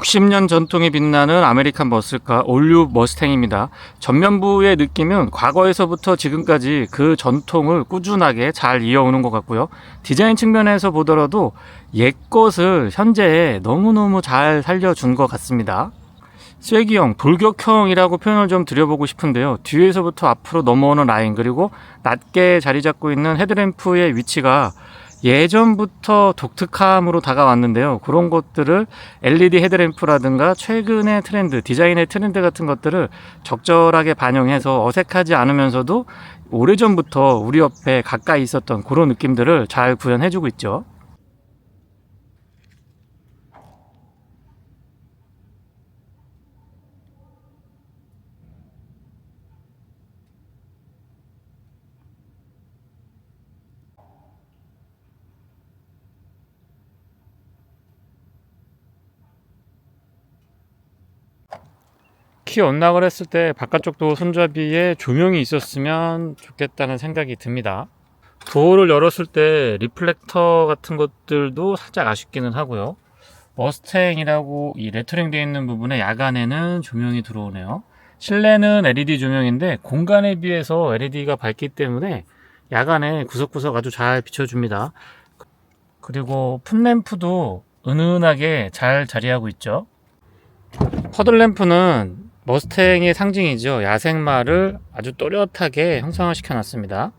60년 전통이 빛나는 아메리칸 머슬카 올류 머스탱입니다. 전면부의 느낌은 과거에서부터 지금까지 그 전통을 꾸준하게 잘 이어오는 것 같고요. 디자인 측면에서 보더라도 옛것을 현재에 너무너무 잘 살려준 것 같습니다. 쐐기형, 돌격형이라고 표현을 좀 드려보고 싶은데요. 뒤에서부터 앞으로 넘어오는 라인, 그리고 낮게 자리 잡고 있는 헤드램프의 위치가 예전부터 독특함으로 다가왔는데요. 그런 것들을 LED 헤드램프라든가 최근의 트렌드, 디자인의 트렌드 같은 것들을 적절하게 반영해서 어색하지 않으면서도 오래전부터 우리 옆에 가까이 있었던 그런 느낌들을 잘 구현해주고 있죠. 키 언락을 했을 때 바깥쪽도 손잡이에 조명이 있었으면 좋겠다는 생각이 듭니다. 도어를 열었을 때 리플렉터 같은 것들도 살짝 아쉽기는 하고요. 머스탱이라고 이 레터링 되어 있는 부분에 야간에는 조명이 들어오네요. 실내는 LED 조명인데 공간에 비해서 LED가 밝기 때문에 야간에 구석구석 아주 잘 비춰줍니다. 그리고 풋램프도 은은하게 잘 자리하고 있죠. 퍼들램프는 머스탱의 상징이죠. 야생마를 아주 또렷하게 형상화 시켜놨습니다.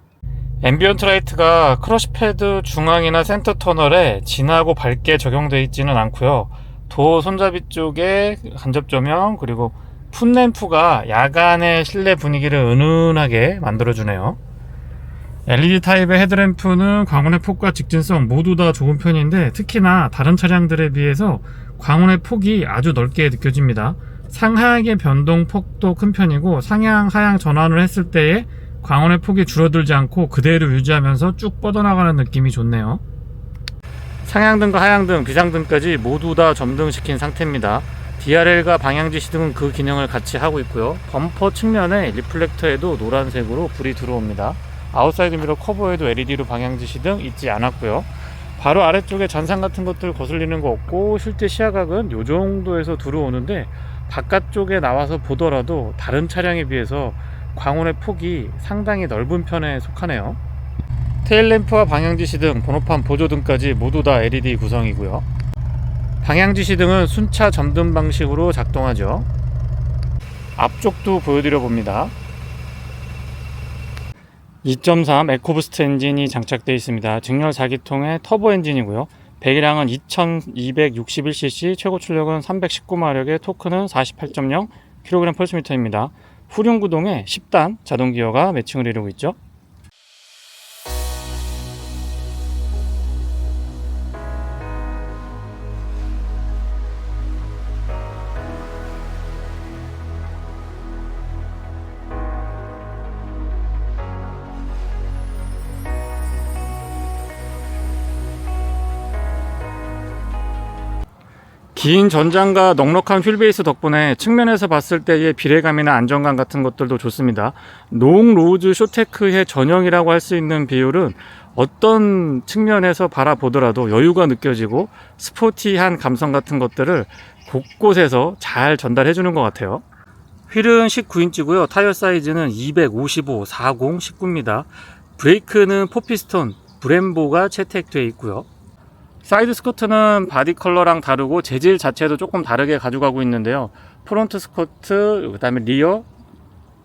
앰비언트 라이트가 크러쉬 패드 중앙이나 센터 터널에 진하고 밝게 적용되어 있지는 않고요. 도어 손잡이 쪽에 간접 조명, 그리고 풋램프가 야간의 실내 분위기를 은은하게 만들어주네요. LED 타입의 헤드램프는 광원의 폭과 직진성 모두 다 좋은 편인데, 특히나 다른 차량들에 비해서 광원의 폭이 아주 넓게 느껴집니다. 상하향의 변동 폭도 큰 편이고, 상향 하향 전환을 했을 때에 광원의 폭이 줄어들지 않고 그대로 유지하면서 쭉 뻗어나가는 느낌이 좋네요. 상향등과 하향등, 비상등까지 모두 다 점등시킨 상태입니다. DRL과 방향지 시등은 그 기능을 같이 하고 있고요. 범퍼 측면에 리플렉터에도 노란색으로 불이 들어옵니다. 아웃사이드 미러 커버에도 LED로 방향지 시등 있지 않았고요. 바로 아래쪽에 잔상 같은 것들 거슬리는 거 없고, 실제 시야각은 이 정도에서 들어오는데, 바깥쪽에 나와서 보더라도 다른 차량에 비해서 광원의 폭이 상당히 넓은 편에 속하네요. 테일램프와 방향지시 등, 번호판 보조등까지 모두 다 LED 구성이고요. 방향지시 등은 순차 점등 방식으로 작동하죠. 앞쪽도 보여드려 봅니다. 2.3 에코부스트 엔진이 장착되어 있습니다. 직렬 4기통의 터보 엔진이고요. 배기량은 2261cc, 최고 출력은 319마력의 토크는 48.0kg/m입니다. 후륜 구동에 10단 자동 기어가 매칭을 이루고 있죠. 긴 전장과 넉넉한 휠베이스 덕분에 측면에서 봤을 때의 비례감이나 안정감 같은 것들도 좋습니다. 농 로즈 쇼테크의 전형이라고 할 수 있는 비율은 어떤 측면에서 바라보더라도 여유가 느껴지고 스포티한 감성 같은 것들을 곳곳에서 잘 전달해 주는 것 같아요. 휠은 19인치고요. 타이어 사이즈는 255, 40, 19입니다. 브레이크는 4피스톤 브렘보가 채택되어 있고요. 사이드 스커트는 바디 컬러랑 다르고 재질 자체도 조금 다르게 가져가고 있는데요. 프론트 스커트, 그 다음에 리어,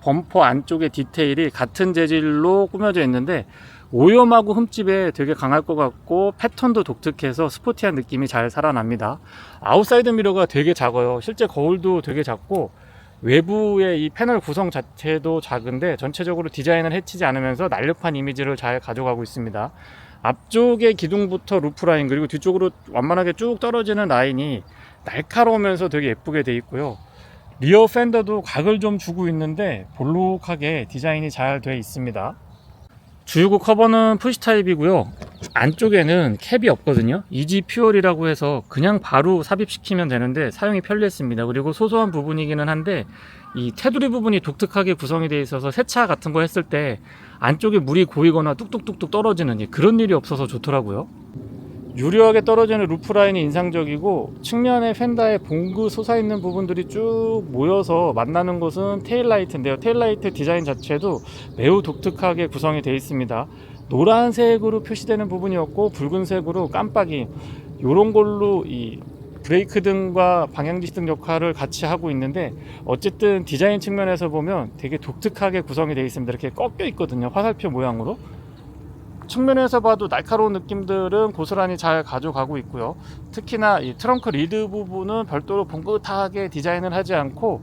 범퍼 안쪽의 디테일이 같은 재질로 꾸며져 있는데 오염하고 흠집에 되게 강할 것 같고, 패턴도 독특해서 스포티한 느낌이 잘 살아납니다. 아웃사이드 미러가 되게 작아요. 실제 거울도 되게 작고, 외부의 이 패널 구성 자체도 작은데 전체적으로 디자인을 해치지 않으면서 날렵한 이미지를 잘 가져가고 있습니다. 앞쪽의 기둥부터 루프라인, 그리고 뒤쪽으로 완만하게 쭉 떨어지는 라인이 날카로우면서 되게 예쁘게 돼 있고요. 리어 팬더도 각을 좀 주고 있는데 볼록하게 디자인이 잘 돼 있습니다. 주유구 커버는 푸시 타입이고요. 안쪽에는 캡이 없거든요. 이지 퓨얼이라고 해서 그냥 바로 삽입시키면 되는데 사용이 편리했습니다. 그리고 소소한 부분이기는 한데 이 테두리 부분이 독특하게 구성이 되어 있어서 세차 같은 거 했을 때 안쪽에 물이 고이거나 뚝뚝뚝뚝 떨어지는 그런 일이 없어서 좋더라고요. 유려하게 떨어지는 루프 라인이 인상적이고, 측면에 펜다에 봉그 솟아있는 부분들이 쭉 모여서 만나는 곳은 테일라이트인데요. 테일라이트 디자인 자체도 매우 독특하게 구성이 되어 있습니다. 노란색으로 표시되는 부분이었고, 붉은색으로 깜빡이, 이런 걸로 이 브레이크 등과 방향지시 등 역할을 같이 하고 있는데, 어쨌든 디자인 측면에서 보면 되게 독특하게 구성이 되어 있습니다. 이렇게 꺾여 있거든요, 화살표 모양으로. 측면에서 봐도 날카로운 느낌들은 고스란히 잘 가져가고 있고요. 특히나 이 트렁크 리드 부분은 별도로 봉긋하게 디자인을 하지 않고,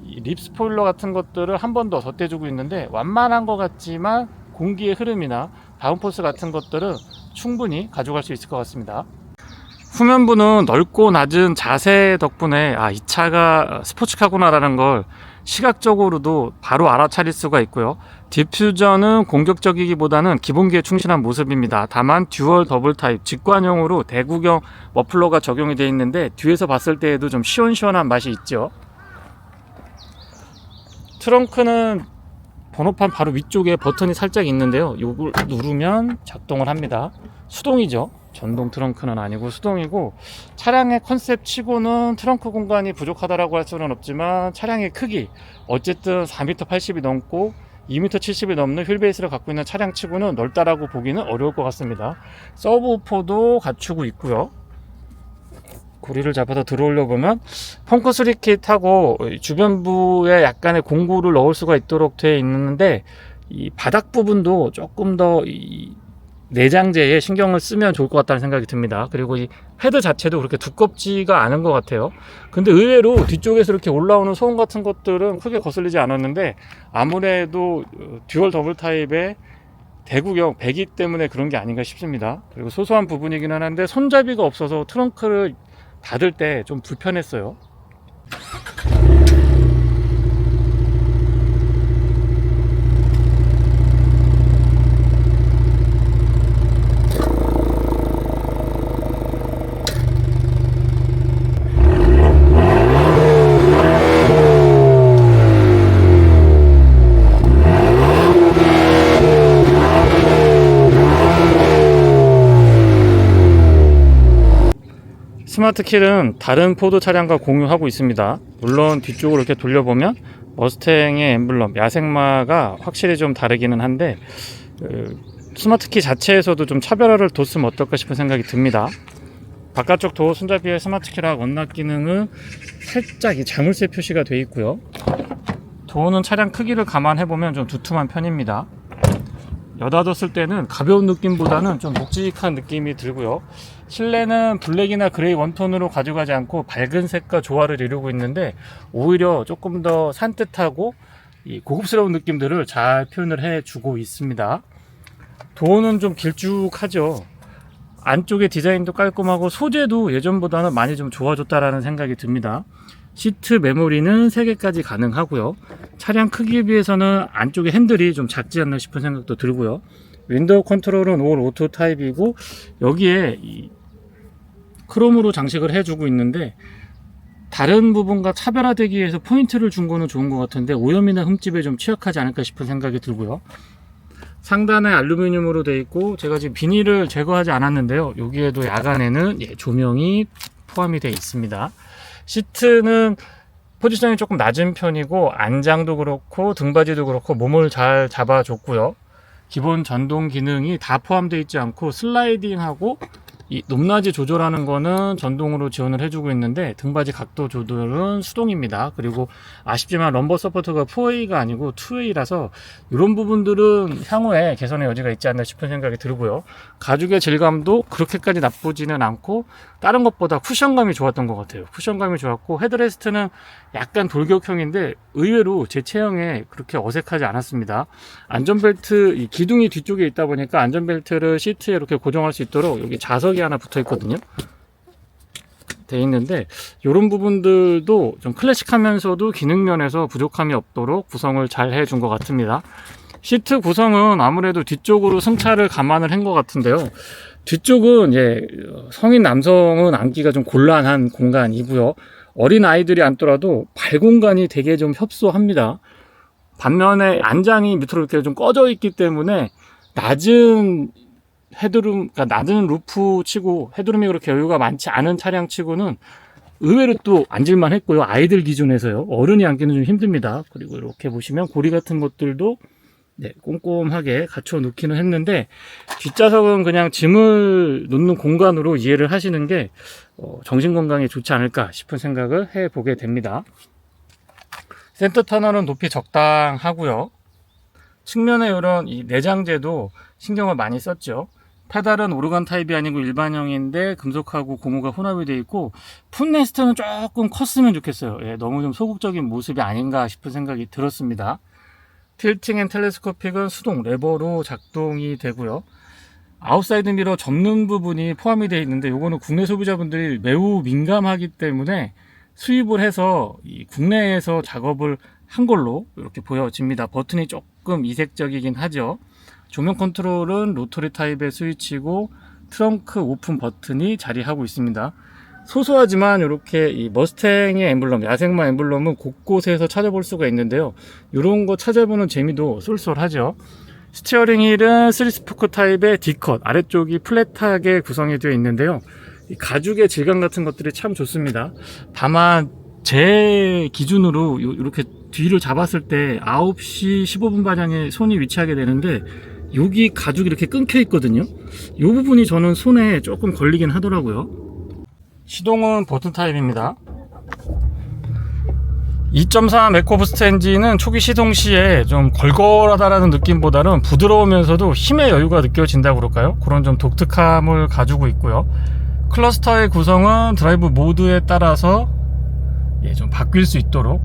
이 립 스포일러 같은 것들을 한 번 더 덧대주고 있는데, 완만한 것 같지만 공기의 흐름이나 다운포스 같은 것들은 충분히 가져갈 수 있을 것 같습니다. 후면부는 넓고 낮은 자세 덕분에 이 차가 스포츠카구나라는 걸 시각적으로도 바로 알아차릴 수가 있고요. 디퓨저는 공격적이기보다는 기본기에 충실한 모습입니다. 다만 듀얼 더블 타입 직관형으로 대구경 머플러가 적용이 되어 있는데, 뒤에서 봤을 때에도 좀 시원시원한 맛이 있죠. 트렁크는 번호판 바로 위쪽에 버튼이 살짝 있는데요, 이걸 누르면 작동을 합니다. 수동이죠. 전동 트렁크는 아니고 수동이고, 차량의 컨셉 치고는 트렁크 공간이 부족하다라고 할 수는 없지만, 차량의 크기 어쨌든 4m 80이 넘고 2m 70이 넘는 휠베이스를 갖고 있는 차량 치고는 넓다라고 보기는 어려울 것 같습니다. 서브우퍼도 갖추고 있고요. 고리를 잡아서 들어올려 보면 펑크3 킷하고 주변부에 약간의 공구를 넣을 수가 있도록 되어 있는데, 이 바닥 부분도 조금 더 내장재에 신경을 쓰면 좋을 것 같다는 생각이 듭니다. 그리고 이 헤드 자체도 그렇게 두껍지가 않은 것 같아요. 근데 의외로 뒤쪽에서 이렇게 올라오는 소음 같은 것들은 크게 거슬리지 않았는데, 아무래도 듀얼 더블 타입의 대구경 배기 때문에 그런 게 아닌가 싶습니다. 그리고 소소한 부분이기는 한데, 손잡이가 없어서 트렁크를 닫을 때 좀 불편했어요. 스마트킬은 다른 포드 차량과 공유하고 있습니다. 물론 뒤쪽으로 이렇게 돌려보면 머스탱의 엠블럼, 야생마가 확실히 좀 다르기는 한데, 스마트키 자체에서도 좀 차별화를 뒀으면 어떨까 싶은 생각이 듭니다. 바깥쪽 도어 손잡이의 스마트키랑 언락 기능은 살짝 이 자물쇠 표시가 되어 있고요. 도어는 차량 크기를 감안해보면 좀 두툼한 편입니다. 여닫았을 때는 가벼운 느낌보다는 좀 묵직한 느낌이 들고요. 실내는 블랙이나 그레이 원톤으로 가져가지 않고 밝은 색과 조화를 이루고 있는데, 오히려 조금 더 산뜻하고 이 고급스러운 느낌들을 잘 표현을 해주고 있습니다. 도어는 좀 길쭉하죠. 안쪽의 디자인도 깔끔하고 소재도 예전보다는 많이 좀 좋아졌다라는 생각이 듭니다. 시트 메모리는 3개까지 가능하고요. 차량 크기에 비해서는 안쪽에 핸들이 좀 작지 않나 싶은 생각도 들고요. 윈도우 컨트롤은 올 오토 타입이고, 여기에 이 크롬으로 장식을 해주고 있는데, 다른 부분과 차별화되기 위해서 포인트를 준 거는 좋은 것 같은데, 오염이나 흠집에 좀 취약하지 않을까 싶은 생각이 들고요. 상단에 알루미늄으로 되어 있고, 제가 지금 비닐을 제거하지 않았는데요, 여기에도 야간에는 조명이 포함이 되어 있습니다. 시트는 포지션이 조금 낮은 편이고, 안장도 그렇고 등받이도 그렇고 몸을 잘 잡아줬고요. 기본 전동 기능이 다 포함되어 있지 않고, 슬라이딩하고 이 높낮이 조절하는 거는 전동으로 지원을 해주고 있는데, 등받이 각도 조절은 수동입니다. 그리고 아쉽지만 럼버 서포트가 4A가 아니고 2A라서 이런 부분들은 향후에 개선의 여지가 있지 않나 싶은 생각이 들고요. 가죽의 질감도 그렇게까지 나쁘지는 않고, 다른 것보다 쿠션감이 좋았던 것 같아요. 쿠션감이 좋았고, 헤드레스트는 약간 돌격형인데 의외로 제 체형에 그렇게 어색하지 않았습니다. 안전벨트, 이 기둥이 뒤쪽에 있다 보니까 안전벨트를 시트에 이렇게 고정할 수 있도록 여기 자석이 하나 붙어 있거든요. 돼 있는데, 이런 부분들도 좀 클래식하면서도 기능 면에서 부족함이 없도록 구성을 잘 해준 것 같습니다. 시트 구성은 아무래도 뒤쪽으로 승차를 감안을 한 것 같은데요. 뒤쪽은 성인 남성은 앉기가 좀 곤란한 공간이고요. 어린 아이들이 앉더라도 발 공간이 되게 좀 협소합니다. 반면에 안장이 밑으로 이렇게 좀 꺼져 있기 때문에 낮은 헤드룸, 그러니까 낮은 루프 치고 헤드룸이 그렇게 여유가 많지 않은 차량 치고는 의외로 또 앉을만 했고요. 아이들 기준에서요. 어른이 앉기는 좀 힘듭니다. 그리고 이렇게 보시면 고리 같은 것들도 네, 꼼꼼하게 갖춰 놓기는 했는데, 뒷좌석은 그냥 짐을 놓는 공간으로 이해를 하시는 게 정신건강에 좋지 않을까 싶은 생각을 해보게 됩니다. 센터 터널은 높이 적당하고요. 측면에 이런 이 내장재도 신경을 많이 썼죠. 페달은 오르간 타입이 아니고 일반형인데 금속하고 고무가 혼합이 되어 있고, 풋레스트는 조금 컸으면 좋겠어요. 예, 너무 좀 소극적인 모습이 아닌가 싶은 생각이 들었습니다. 틸팅 앤 텔레스코픽은 수동 레버로 작동이 되고요. 아웃사이드 미러 접는 부분이 포함이 되어 있는데, 이거는 국내 소비자분들이 매우 민감하기 때문에 수입을 해서 이 국내에서 작업을 한 걸로 이렇게 보여집니다. 버튼이 조금 이색적이긴 하죠. 조명 컨트롤은 로터리 타입의 스위치고, 트렁크 오픈 버튼이 자리하고 있습니다. 소소하지만 이렇게 이 머스탱의 엠블럼, 야생마 엠블럼은 곳곳에서 찾아볼 수가 있는데요. 이런 거 찾아보는 재미도 쏠쏠하죠. 스티어링 휠은 3스포크 타입의 D컷, 아래쪽이 플랫하게 구성이 되어 있는데요. 이 가죽의 질감 같은 것들이 참 좋습니다. 다만 제 기준으로 이렇게 뒤를 잡았을 때 9시 15분 방향에 손이 위치하게 되는데, 여기 가죽이 이렇게 끊겨 있거든요. 이 부분이 저는 손에 조금 걸리긴 하더라고요. 시동은 버튼 타입입니다. 2.3 에코부스트 엔진은 초기 시동 시에 좀 걸걸하다라는 느낌보다는 부드러우면서도 힘의 여유가 느껴진다고 그럴까요? 그런 좀 독특함을 가지고 있고요. 클러스터의 구성은 드라이브 모드에 따라서 좀 바뀔 수 있도록,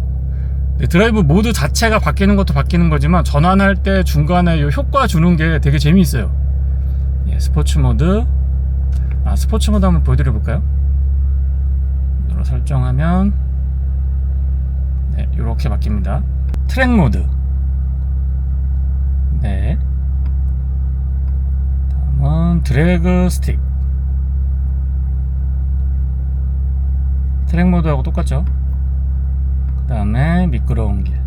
드라이브 모드 자체가 바뀌는 것도 바뀌는 거지만 전환할 때 중간에 이 효과 주는 게 되게 재미있어요. 스포츠 모드, 스포츠 모드 한번 보여드려 볼까요? 이로 설정하면 이렇게 바뀝니다. 트랙 모드, 다음은 드래그 스틱. 트랙 모드하고 똑같죠? 그 다음에 미끄러운 길.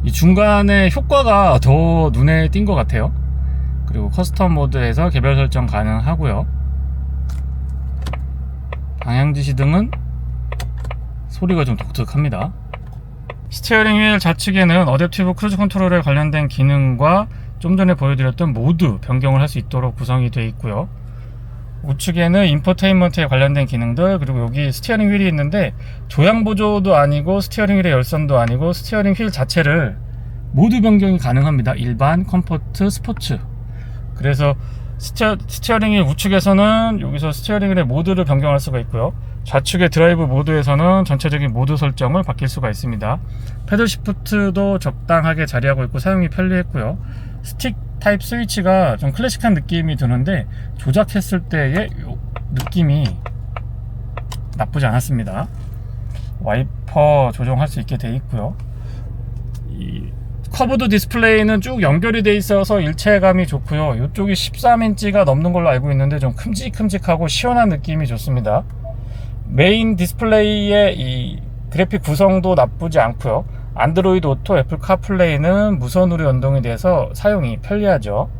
이 중간에 효과가 더 눈에 띈 것 같아요. 그리고 커스텀 모드에서 개별 설정 가능하고요. 방향지시 등은 소리가 좀 독특합니다. 스티어링 휠 좌측에는 어댑티브 크루즈 컨트롤에 관련된 기능과 좀 전에 보여드렸던 모드 변경을 할 수 있도록 구성이 되어 있고요. 우측에는 인포테인먼트에 관련된 기능들, 그리고 여기 스티어링 휠이 있는데 조향 보조도 아니고 스티어링 휠의 열선도 아니고 스티어링 휠 자체를 모드 변경이 가능합니다. 일반, 컴포트, 스포츠. 그래서 스티어링 휠 우측에서는 여기서 스티어링 휠의 모드를 변경할 수가 있고요. 좌측의 드라이브 모드에서는 전체적인 모드 설정을 바뀔 수가 있습니다. 패들 시프트도 적당하게 자리하고 있고 사용이 편리했고요. 스틱 타입 스위치가 좀 클래식한 느낌이 드는데 조작했을 때의 느낌이 나쁘지 않았습니다. 와이퍼 조정할 수 있게 되어 있고요. 이 커브드 디스플레이는 쭉 연결이 되어 있어서 일체감이 좋고요. 이쪽이 13인치가 넘는 걸로 알고 있는데 좀 큼직큼직하고 시원한 느낌이 좋습니다. 메인 디스플레이의 이 그래픽 구성도 나쁘지 않고요. 안드로이드 오토, 애플 카플레이는 무선으로 연동이 돼서 사용이 편리하죠.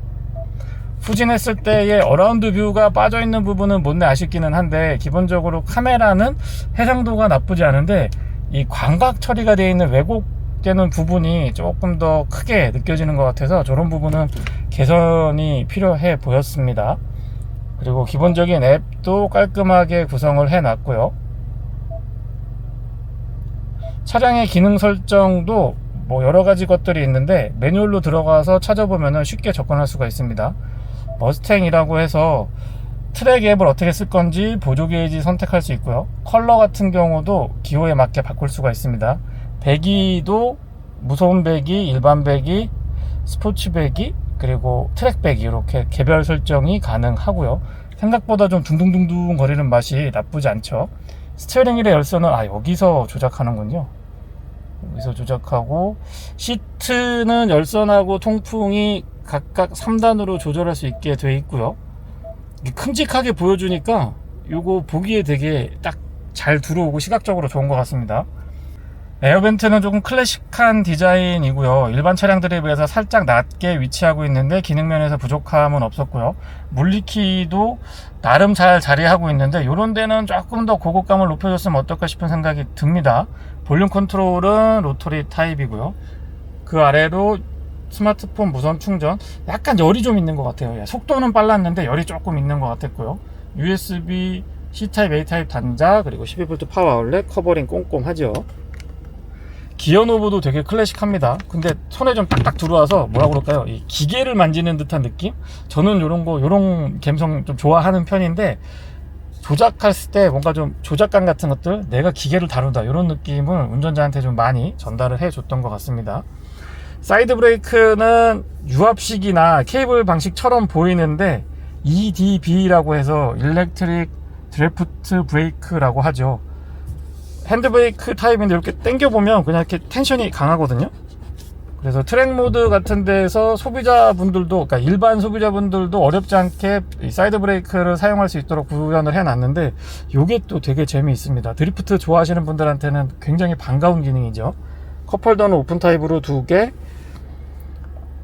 후진했을 때의 어라운드 뷰가 빠져있는 부분은 못내 아쉽기는 한데, 기본적으로 카메라는 해상도가 나쁘지 않은데 이 광각 처리가 되어 있는 왜곡되는 부분이 조금 더 크게 느껴지는 것 같아서 저런 부분은 개선이 필요해 보였습니다. 그리고 기본적인 앱도 깔끔하게 구성을 해놨고요. 차량의 기능 설정도 여러가지 것들이 있는데 매뉴얼로 들어가서 찾아보면 쉽게 접근할 수가 있습니다. 머스탱이라고 해서 트랙 앱을 어떻게 쓸 건지 보조 게이지 선택할 수 있고요. 컬러 같은 경우도 기호에 맞게 바꿀 수가 있습니다. 배기도 무서운 배기, 일반 배기, 스포츠 배기, 그리고 트랙 배기, 이렇게 개별 설정이 가능하고요. 생각보다 좀 둥둥둥둥 거리는 맛이 나쁘지 않죠. 스티어링 휠의 열선은 여기서 조작하는군요. 여기서 조작하고, 시트는 열선하고 통풍이 각각 3단으로 조절할 수 있게 되어 있고요. 큼직하게 보여주니까 이거 보기에 되게 딱 잘 들어오고 시각적으로 좋은 것 같습니다. 에어벤트는 조금 클래식한 디자인이고요. 일반 차량들에 비해서 살짝 낮게 위치하고 있는데 기능 면에서 부족함은 없었고요. 물리키도 나름 잘 자리하고 있는데 이런 데는 조금 더 고급감을 높여줬으면 어떨까 싶은 생각이 듭니다. 볼륨 컨트롤은 로터리 타입이고요. 그 아래로 스마트폰 무선 충전, 약간 열이 좀 있는 것 같아요. 속도는 빨랐는데 열이 조금 있는 것 같았고요. USB C타입, A타입 단자, 그리고 12V 파워 아울렛, 커버링 꼼꼼하죠. 기어 노브도 되게 클래식합니다. 근데 손에 좀 딱딱 들어와서 뭐라 그럴까요? 이 기계를 만지는 듯한 느낌? 저는 요런 감성 좀 좋아하는 편인데, 조작했을 때 뭔가 좀 조작감 같은 것들, 내가 기계를 다룬다 이런 느낌을 운전자한테 좀 많이 전달을 해줬던 것 같습니다. 사이드 브레이크는 유압식이나 케이블 방식처럼 보이는데 EDB라고 해서 일렉트릭 드래프트 브레이크라고 하죠. 핸드브레이크 타입인데 이렇게 당겨보면 그냥 이렇게 텐션이 강하거든요. 그래서 트랙 모드 같은 데서 소비자분들도, 그러니까 일반 소비자분들도 어렵지 않게 이 사이드 브레이크를 사용할 수 있도록 구현을 해놨는데, 이게 또 되게 재미있습니다. 드리프트 좋아하시는 분들한테는 굉장히 반가운 기능이죠. 컵홀더는 오픈 타입으로 2개,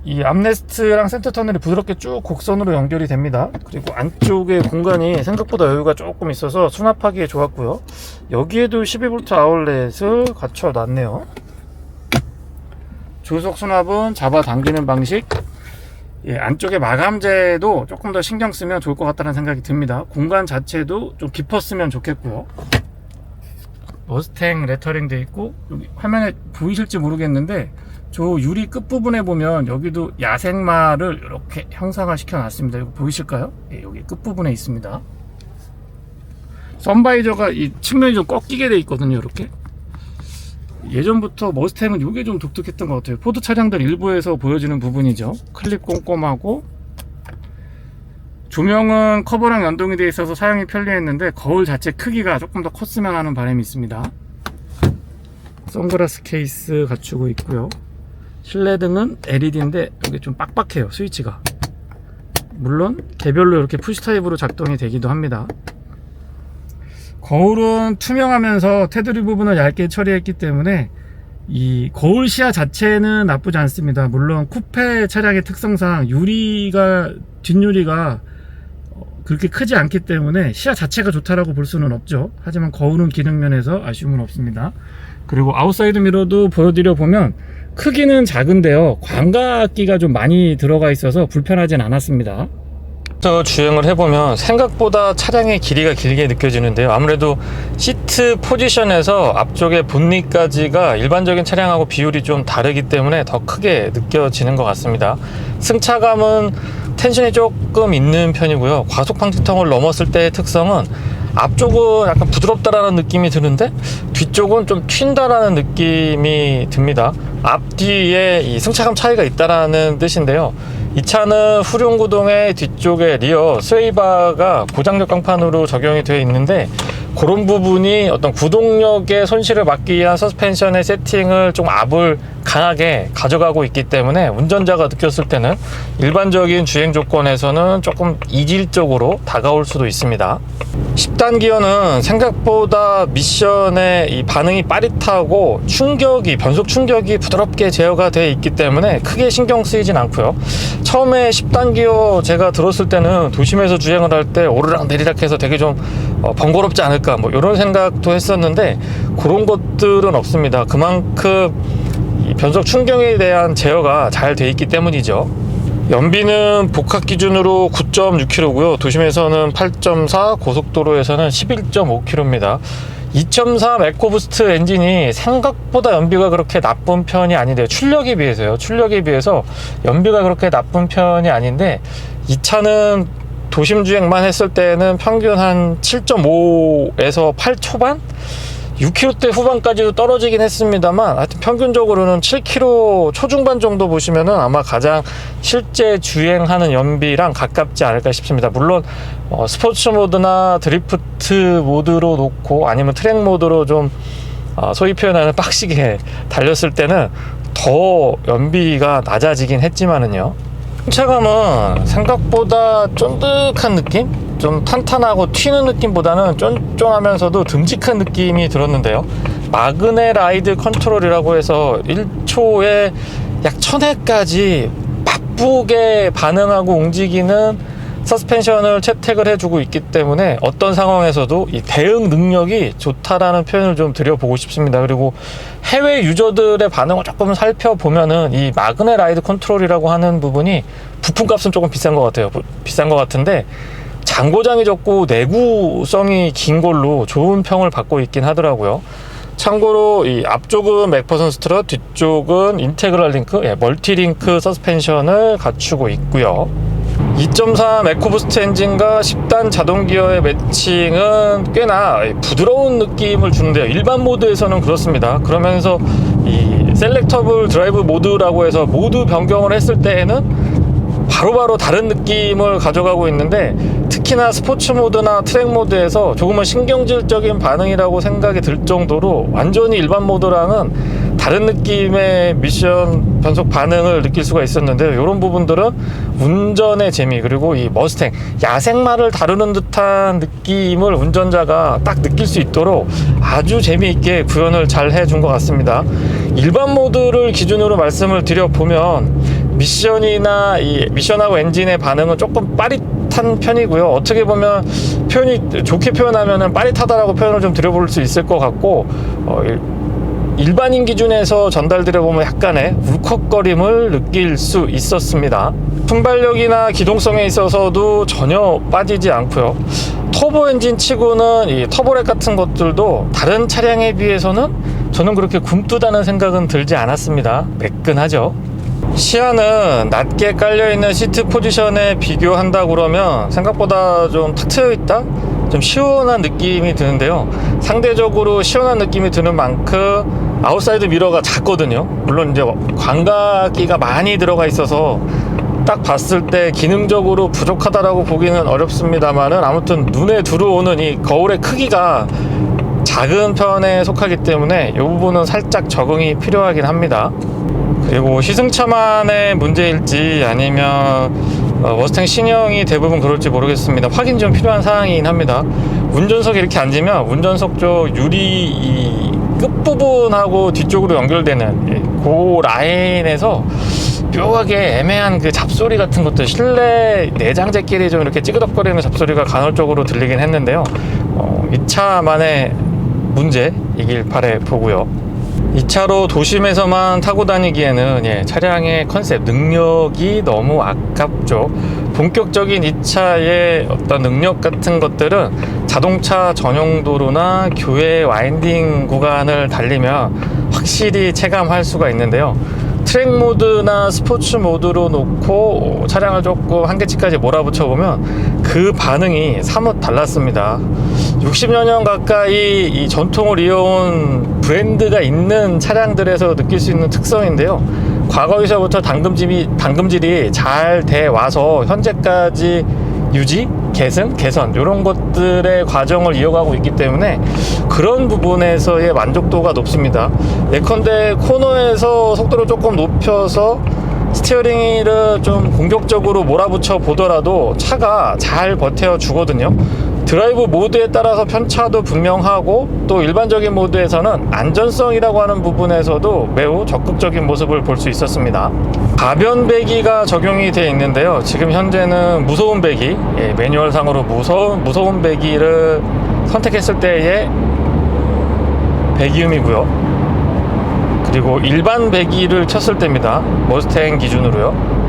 이 암레스트랑 센터 터널이 부드럽게 쭉 곡선으로 연결이 됩니다. 그리고 안쪽에 공간이 생각보다 여유가 조금 있어서 수납하기에 좋았고요. 여기에도 12V 아울렛을 갖춰 놨네요. 조속 수납은 잡아당기는 방식. 안쪽에 마감재도 조금 더 신경 쓰면 좋을 것 같다는 생각이 듭니다. 공간 자체도 좀 깊었으면 좋겠고요. 머스탱 레터링 돼 있고, 여기 화면에 보이실지 모르겠는데 저 유리 끝부분에 보면 여기도 야생마를 이렇게 형상화 시켜 놨습니다. 이거 보이실까요? 여기 끝부분에 있습니다. 선바이저가 이 측면이 좀 꺾이게 돼 있거든요. 이렇게 예전부터 머스탱은 이게 좀 독특했던 것 같아요. 포드 차량들 일부에서 보여지는 부분이죠. 클립 꼼꼼하고, 조명은 커버랑 연동이 되어 있어서 사용이 편리했는데 거울 자체 크기가 조금 더 컸으면 하는 바람이 있습니다. 선글라스 케이스 갖추고 있고요. 실내등은 LED인데 여기 좀 빡빡해요, 스위치가. 물론 개별로 이렇게 푸시 타입으로 작동이 되기도 합니다. 거울은 투명하면서 테두리 부분을 얇게 처리했기 때문에 이 거울 시야 자체는 나쁘지 않습니다. 물론 쿠페 차량의 특성상 뒷유리가 그렇게 크지 않기 때문에 시야 자체가 좋다라고 볼 수는 없죠. 하지만 거울은 기능면에서 아쉬움은 없습니다. 그리고 아웃사이드 미러도 보여드려 보면 크기는 작은데요, 광각기가 좀 많이 들어가 있어서 불편하진 않았습니다. 주행을 해보면 생각보다 차량의 길이가 길게 느껴지는데요. 아무래도 시트 포지션에서 앞쪽의 본닛까지가 일반적인 차량하고 비율이 좀 다르기 때문에 더 크게 느껴지는 것 같습니다. 승차감은 텐션이 조금 있는 편이고요. 과속 방지턱을 넘었을 때의 특성은 앞쪽은 약간 부드럽다라는 느낌이 드는데 뒤쪽은 좀 튄다라는 느낌이 듭니다. 앞뒤에 이 승차감 차이가 있다라는 뜻인데요. 이 차는 후륜 구동의 뒤쪽에 리어 스웨이바가 고장력 강판으로 적용이 되어 있는데, 그런 부분이 어떤 구동력의 손실을 막기 위한 서스펜션의 세팅을 좀 압을 강하게 가져가고 있기 때문에 운전자가 느꼈을 때는 일반적인 주행 조건에서는 조금 이질적으로 다가올 수도 있습니다. 10단 기어는 생각보다 미션의 이 반응이 빠릿하고 변속 충격이 부드럽게 제어가 되어 있기 때문에 크게 신경 쓰이진 않고요. 처음에 10단 기어 제가 들었을 때는 도심에서 주행을 할 때 오르락 내리락 해서 되게 좀 번거롭지 않을까 뭐 이런 생각도 했었는데 그런 것들은 없습니다. 그만큼 이 변속 충격에 대한 제어가 잘 되어 있기 때문이죠. 연비는 복합 기준으로 9.6km고요. 도심에서는 8.4, 고속도로에서는 11.5km입니다. 2.3 에코부스트 엔진이 생각보다 연비가 그렇게 나쁜 편이 아닌데, 출력에 비해서 연비가 그렇게 나쁜 편이 아닌데, 이 차는 도심 주행만 했을 때는 평균 한 7.5에서 8 초반? 6km대 후반까지도 떨어지긴 했습니다만, 하여튼 평균적으로는 7km 초중반 정도 보시면은 아마 가장 실제 주행하는 연비랑 가깝지 않을까 싶습니다. 물론 스포츠 모드나 드리프트 모드로 놓고 아니면 트랙 모드로 좀 소위 표현하는 빡시게 달렸을 때는 더 연비가 낮아지긴 했지만은요, 승차감은 생각보다 쫀득한 느낌? 좀 탄탄하고 튀는 느낌보다는 쫀쫀하면서도 듬직한 느낌이 들었는데요. 마그네 라이드 컨트롤이라고 해서 1초에 약 1000회까지 바쁘게 반응하고 움직이는 서스펜션을 채택을 해주고 있기 때문에 어떤 상황에서도 이 대응 능력이 좋다라는 표현을 좀 드려보고 싶습니다. 그리고 해외 유저들의 반응을 조금 살펴보면은 이 마그네 라이드 컨트롤이라고 하는 부분이 부품값은 조금 비싼 것 같아요. 비싼 것 같은데 장고장이 적고 내구성이 긴 걸로 좋은 평을 받고 있긴 하더라고요. 참고로 이 앞쪽은 맥퍼슨 스트럿, 뒤쪽은 인테그랄 링크, 멀티링크 서스펜션을 갖추고 있고요. 2.3 에코부스트 엔진과 10단 자동 기어의 매칭은 꽤나 부드러운 느낌을 주는데요. 일반 모드에서는 그렇습니다. 그러면서 이 셀렉터블 드라이브 모드라고 해서 모드 변경을 했을 때에는 바로바로 다른 느낌을 가져가고 있는데, 특히나 스포츠 모드나 트랙 모드에서 조금은 신경질적인 반응이라고 생각이 들 정도로 완전히 일반 모드랑은 다른 느낌의 미션 변속 반응을 느낄 수가 있었는데요. 이런 부분들은 운전의 재미, 그리고 이 머스탱 야생마를 다루는 듯한 느낌을 운전자가 딱 느낄 수 있도록 아주 재미있게 구현을 잘 해준 것 같습니다. 일반 모드를 기준으로 말씀을 드려보면 미션이나 이 미션하고 엔진의 반응은 조금 빠릿한 편이고요. 어떻게 보면 표현이 좋게 표현하면 빠릿하다라고 표현을 좀 드려볼 수 있을 것 같고, 일반인 기준에서 전달드려보면 약간의 울컥거림을 느낄 수 있었습니다. 순발력이나 기동성에 있어서도 전혀 빠지지 않고요. 터보 엔진 치고는 이 터보렉 같은 것들도 다른 차량에 비해서는 저는 그렇게 굼뜨다는 생각은 들지 않았습니다. 매끈하죠. 시야는 낮게 깔려있는 시트 포지션에 비교한다 그러면 생각보다 좀 탁 트여있다? 좀 시원한 느낌이 드는데요. 상대적으로 시원한 느낌이 드는 만큼 아웃사이드 미러가 작거든요. 물론 이제 광각기가 많이 들어가 있어서 딱 봤을 때 기능적으로 부족하다라고 보기는 어렵습니다만은, 아무튼 눈에 들어오는 이 거울의 크기가 작은 편에 속하기 때문에 이 부분은 살짝 적응이 필요하긴 합니다. 그리고 시승차만의 문제일지 아니면 머스탱 신형이 대부분 그럴지 모르겠습니다. 확인 좀 필요한 사항이긴 합니다. 운전석에 이렇게 앉으면 운전석 쪽 유리 이 끝부분하고 뒤쪽으로 연결되는 그 라인에서 묘하게 애매한 그 잡소리 같은 것들, 실내 내장재끼리 좀 이렇게 찌그덕거리는 잡소리가 간헐적으로 들리긴 했는데요. 이 차만의 문제이길 바래 보고요. 이 차로 도심에서만 타고 다니기에는 차량의 컨셉, 능력이 너무 아깝죠. 본격적인 이 차의 어떤 능력 같은 것들은 자동차 전용 도로나 교외 와인딩 구간을 달리면 확실히 체감할 수가 있는데요. 트랙 모드나 스포츠 모드로 놓고 차량을 조금 한계치까지 몰아붙여 보면 그 반응이 사뭇 달랐습니다. 60여 년 가까이 이 전통을 이어온 브랜드가 있는 차량들에서 느낄 수 있는 특성인데요. 과거에서부터 당금질이 잘 돼 와서 현재까지 유지, 개선 이런 것들의 과정을 이어가고 있기 때문에 그런 부분에서의 만족도가 높습니다. 예컨대 코너에서 속도를 조금 높여서 스티어링을 좀 공격적으로 몰아붙여 보더라도 차가 잘 버텨 주거든요. 드라이브 모드에 따라서 편차도 분명하고, 또 일반적인 모드에서는 안전성이라고 하는 부분에서도 매우 적극적인 모습을 볼 수 있었습니다. 가변 배기가 적용이 되어 있는데요. 지금 현재는 무소음 배기, 매뉴얼상으로 무소음 배기를 선택했을 때의 배기음이고요. 그리고 일반 배기를 켰을 때입니다. 머스탱 기준으로요.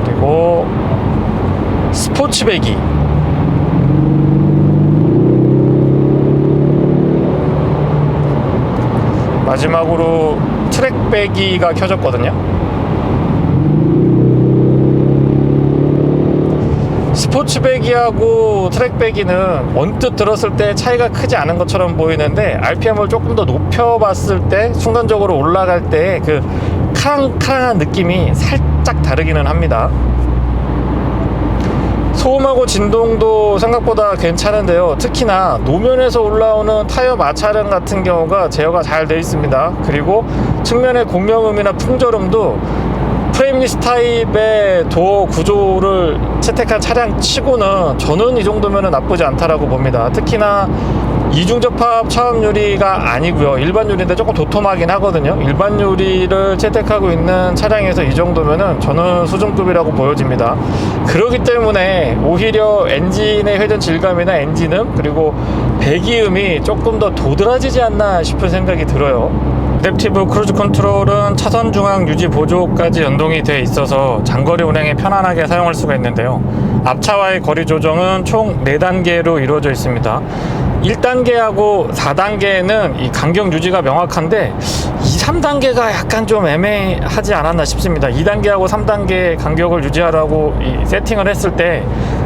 그리고 스포츠 배기, 마지막으로 트랙 배기가 켜졌거든요. 스포츠 배기하고 트랙 배기는 언뜻 들었을 때 차이가 크지 않은 것처럼 보이는데, RPM을 조금 더 높여봤을 때 순간적으로 올라갈 때 그 카랑카랑한 느낌이 살짝 다르기는 합니다. 소음하고 진동도 생각보다 괜찮은데요. 특히나 노면에서 올라오는 타이어 마찰음 같은 경우가 제어가 잘 되어 있습니다. 그리고 측면의 공명음이나 풍절음도 프레임리스 타입의 도어 구조를 채택한 차량 치고는 저는 이 정도면 나쁘지 않다라고 봅니다. 특히나 이중 접합 차음 유리가 아니고요, 일반 유리인데 조금 도톰하긴 하거든요. 일반 유리를 채택하고 있는 차량에서 이 정도면은 저는 수준급이라고 보여집니다. 그렇기 때문에 오히려 엔진의 회전 질감이나 엔진음, 그리고 배기음이 조금 더 도드라지지 않나 싶은 생각이 들어요. 애댑티브 크루즈 컨트롤은 차선 중앙 유지 보조까지 연동이 되어 있어서 장거리 운행에 편안하게 사용할 수가 있는데요. 앞차와의 거리 조정은 총 4단계로 이루어져 있습니다. 1단계하고 4단계는 이 간격 유지가 명확한데 2, 3단계가 약간 좀 애매하지 않았나 싶습니다. 2단계하고 3단계 간격을 유지하라고 이 세팅을 했을 때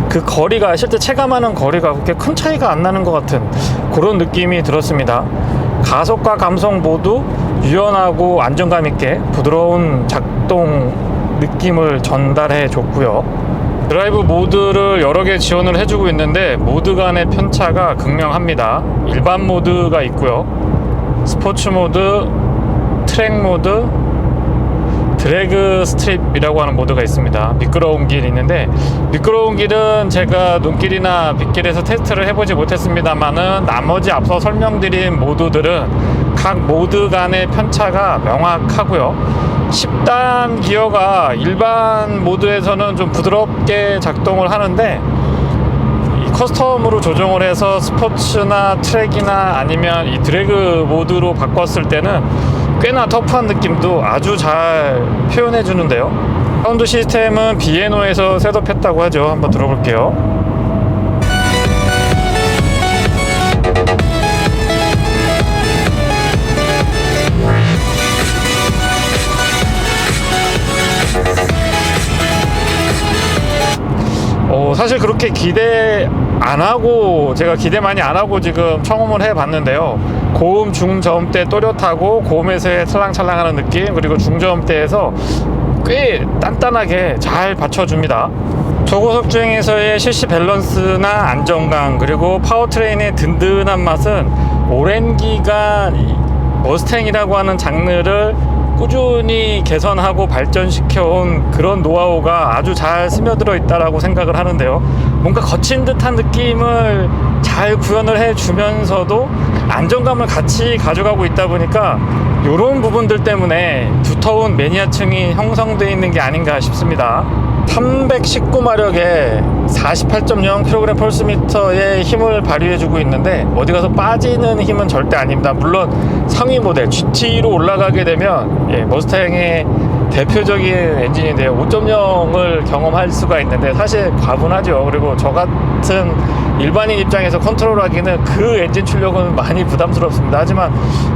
그 거리가, 실제 체감하는 거리가 그렇게 큰 차이가 안 나는 것 같은 그런 느낌이 들었습니다. 가속과 감속 모두 유연하고 안정감 있게 부드러운 작동 느낌을 전달해 줬고요. 드라이브 모드를 여러 개 지원을 해주고 있는데 모드 간의 편차가 극명합니다. 일반 모드가 있고요, 스포츠 모드, 트랙 모드, 드래그 스트립이라고 하는 모드가 있습니다. 미끄러운 길이 있는데, 미끄러운 길은 제가 눈길이나 빗길에서 테스트를 해보지 못했습니다만은 나머지 앞서 설명드린 모드들은 각 모드 간의 편차가 명확하고요. 10단 기어가 일반 모드에서는 좀 부드럽게 작동을 하는데 이 커스텀으로 조정을 해서 스포츠나 트랙이나 아니면 이 드래그 모드로 바꿨을 때는 꽤나 터프한 느낌도 아주 잘 표현해 주는데요. 사운드 시스템은 비에노에서 셋업했다고 하죠. 한번 들어볼게요. 사실 그렇게 기대 안 하고, 제가 기대 많이 안 하고 지금 청음을 해 봤는데요. 고음 중저음대 또렷하고 고음에서의 찰랑찰랑하는 느낌, 그리고 중저음대에서 꽤 단단하게 잘 받쳐줍니다. 초고속 주행에서의 실시 밸런스나 안정감, 그리고 파워트레인의 든든한 맛은 오랜 기간 머스탱이라고 하는 장르를 꾸준히 개선하고 발전시켜온 그런 노하우가 아주 잘 스며들어 있다라고 생각을 하는데요. 뭔가 거친 듯한 느낌을 잘 구현을 해주면서도 안정감을 같이 가져가고 있다 보니까 이런 부분들 때문에 두터운 매니아층이 형성되어 있는 게 아닌가 싶습니다. 319마력에 48.0kg 폴스미터의 힘을 발휘해주고 있는데 어디 가서 빠지는 힘은 절대 아닙니다. 물론 상위 모델 GT로 올라가게 되면 머스탱의 대표적인 엔진인데요, 5.0을 경험할 수가 있는데 사실 과분하죠. 그리고 저 같은 일반인 입장에서 컨트롤하기는 그 엔진 출력은 많이 부담스럽습니다. 하지만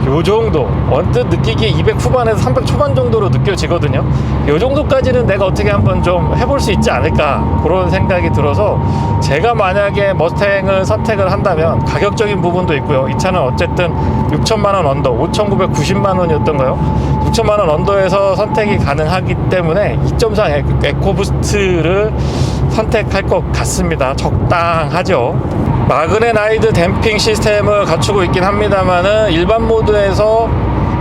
요 정도 언뜻 느끼기에 200 후반에서 300 초반 정도로 느껴지거든요. 요 정도까지는 내가 어떻게 한번 좀 해볼 수 있지 않을까, 그런 생각이 들어서 제가 만약에 머스탱을 선택을 한다면 가격적인 부분도 있고요. 이 차는 어쨌든 6천만원 언더, 5,990만원이었던가요? 6천만원 언더에서 선택이 가능하기 때문에 2.4 에코부스트를 선택할 것 같습니다. 적당하죠. 마그네라이드 댐핑 시스템을 갖추고 있긴 합니다만은 일반 모드에서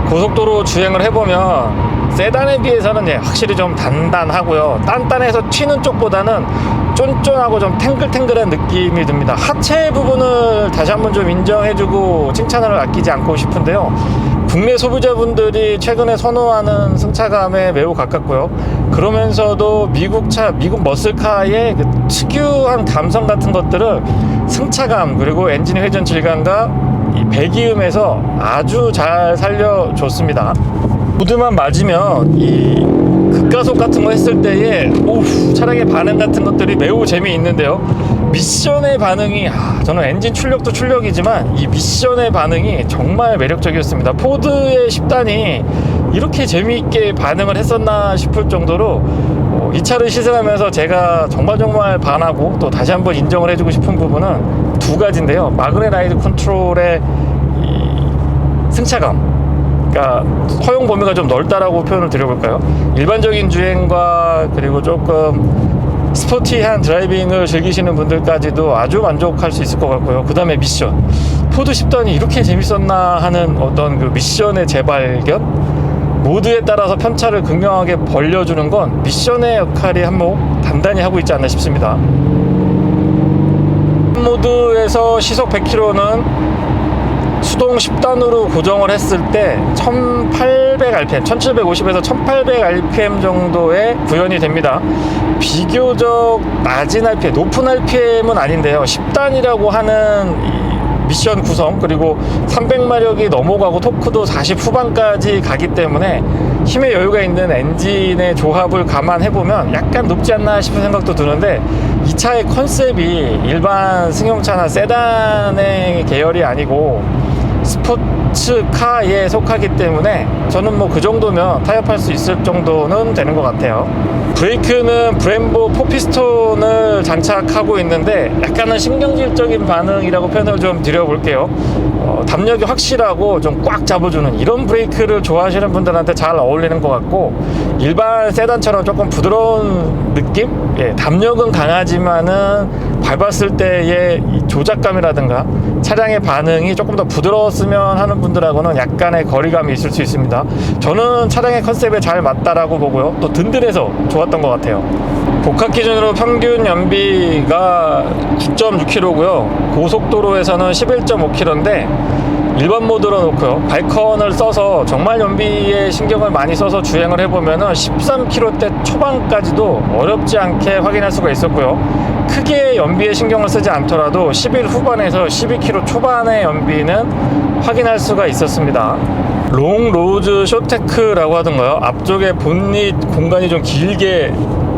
고속도로 주행을 해보면 세단에 비해서는 확실히 좀 단단하고요. 단단해서 튀는 쪽보다는 쫀쫀하고 좀 탱글탱글한 느낌이 듭니다. 하체 부분을 다시 한번 좀 인정해주고 칭찬을 아끼지 않고 싶은데요. 국내 소비자분들이 최근에 선호하는 승차감에 매우 가깝고요. 그러면서도 미국 머슬카의 그 특유한 감성 같은 것들을 승차감, 그리고 엔진 회전 질감과 이 배기음에서 아주 잘 살려줬습니다. 모드만 맞으면 이 급가속 같은 거 했을 때의 차량의 반응 같은 것들이 매우 재미있는데요. 미션의 반응이 저는 엔진 출력도 출력이지만 이 미션의 반응이 정말 매력적이었습니다. 포드의 10단이 이렇게 재미있게 반응을 했었나 싶을 정도로 이 차를 시승하면서 제가 정말 반하고 또 다시 한번 인정을 해주고 싶은 부분은 두 가지인데요. 마그네라이드 컨트롤의 이 승차감, 그러니까 허용 범위가 좀 넓다라고 표현을 드려볼까요? 일반적인 주행과 그리고 조금 스포티한 드라이빙을 즐기시는 분들까지도 아주 만족할 수 있을 것 같고요. 그 다음에 미션, 포드 10단이 이렇게 재밌었나 하는 어떤 그 미션의 재발견, 모드에 따라서 편차를 극명하게 벌려주는 건 미션의 역할이 한몫 단단히 하고 있지 않나 싶습니다. 모드에서 시속 100km는 수동 10단으로 고정을 했을 때 1800rpm, 1750에서 1800rpm 정도의 구현이 됩니다. 비교적 낮은 RPM, 높은 RPM은 아닌데요. 10단이라고 하는 미션 구성, 그리고 300마력이 넘어가고 토크도 40 후반까지 가기 때문에 힘의 여유가 있는 엔진의 조합을 감안해보면 약간 높지 않나 싶은 생각도 드는데, 이 차의 컨셉이 일반 승용차나 세단의 계열이 아니고 스포츠카에 속하기 때문에 저는 뭐 그 정도면 타협할 수 있을 정도는 되는 것 같아요. 브레이크는 브렘보 4피스톤을 장착하고 있는데 약간은 신경질적인 반응이라고 표현을 좀 드려볼게요. 담력이 확실하고 좀 꽉 잡아주는 이런 브레이크를 좋아하시는 분들한테 잘 어울리는 것 같고, 일반 세단처럼 조금 부드러운 느낌? 예, 담력은 강하지만은 밟았을 때의 조작감이라든가 차량의 반응이 조금 더 부드러웠으면 하는 분들하고는 약간의 거리감이 있을 수 있습니다. 저는 차량의 컨셉에 잘 맞다라고 보고요, 또 든든해서 좋았던 것 같아요. 복합 기준으로 평균 연비가 9.6km고요 고속도로에서는 11.5km인데 일반 모드로 놓고요, 발컨을 써서 정말 연비에 신경을 많이 써서 주행을 해보면은 13km대 초반까지도 어렵지 않게 확인할 수가 있었고요, 크게 연비에 신경을 쓰지 않더라도 11 후반에서 12km 초반의 연비는 확인할 수가 있었습니다. 롱 로즈 쇼테크라고 하던가요, 앞쪽에 본닛 공간이 좀 길게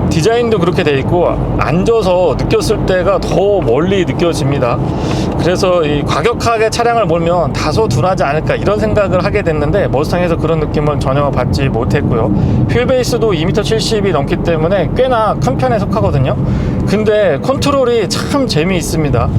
디자인도 그렇게 돼 있고 앉아서 느꼈을 때가 더 멀리 느껴집니다. 그래서 이 과격하게 차량을 몰면 다소 둔하지 않을까 이런 생각을 하게 됐는데, 머스탕에서 그런 느낌을 전혀 받지 못했고요. 휠 베이스도 2m70이 넘기 때문에 꽤나 큰 편에 속하거든요. 근데 컨트롤이 참 재미있습니다.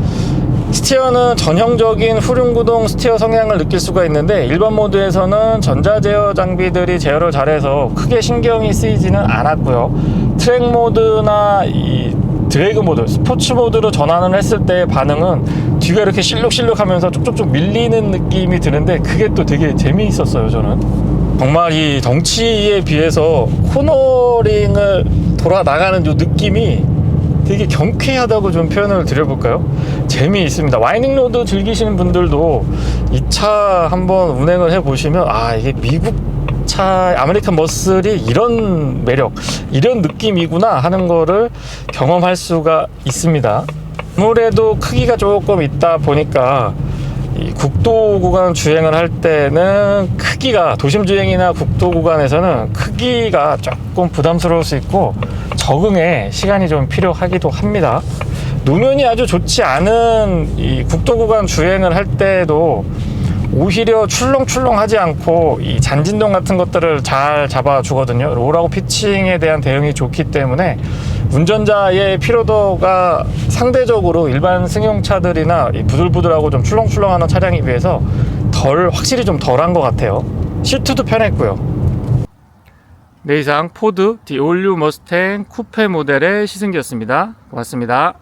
스티어는 전형적인 후륜구동 스티어 성향을 느낄 수가 있는데, 일반 모드에서는 전자제어 장비들이 제어를 잘해서 크게 신경이 쓰이지는 않았고요. 트랙 모드나 이 드래그 모드, 스포츠 모드로 전환을 했을 때의 반응은 뒤가 이렇게 실룩실룩 하면서 쭉쭉쭉 밀리는 느낌이 드는데, 그게 또 되게 재미있었어요. 저는 정말 이 덩치에 비해서 코너링을 돌아 나가는 이 느낌이 되게 경쾌하다고 좀 표현을 드려볼까요? 재미있습니다. 와이닝 로드 즐기시는 분들도 이 차 한번 운행을 해보시면, 아, 이게 미국 차 아메리칸 머슬이 이런 매력, 이런 느낌이구나 하는 거를 경험할 수가 있습니다. 아무래도 크기가 조금 있다 보니까 이 국도 구간 주행을 할 때는 크기가, 도심 주행이나 국도 구간에서는 크기가 조금 부담스러울 수 있고 적응에 시간이 좀 필요하기도 합니다. 노면이 아주 좋지 않은 이 국도 구간 주행을 할 때도 오히려 출렁출렁하지 않고 이 잔진동 같은 것들을 잘 잡아주거든요. 롤하고 피칭에 대한 대응이 좋기 때문에 운전자의 피로도가 상대적으로 일반 승용차들이나 이 부들부들하고 좀 출렁출렁하는 차량에 비해서 확실히 좀 덜한 것 같아요. 시트도 편했고요. 네, 이상 포드 디 올류 머스탱 쿠페 모델의 시승기였습니다. 고맙습니다.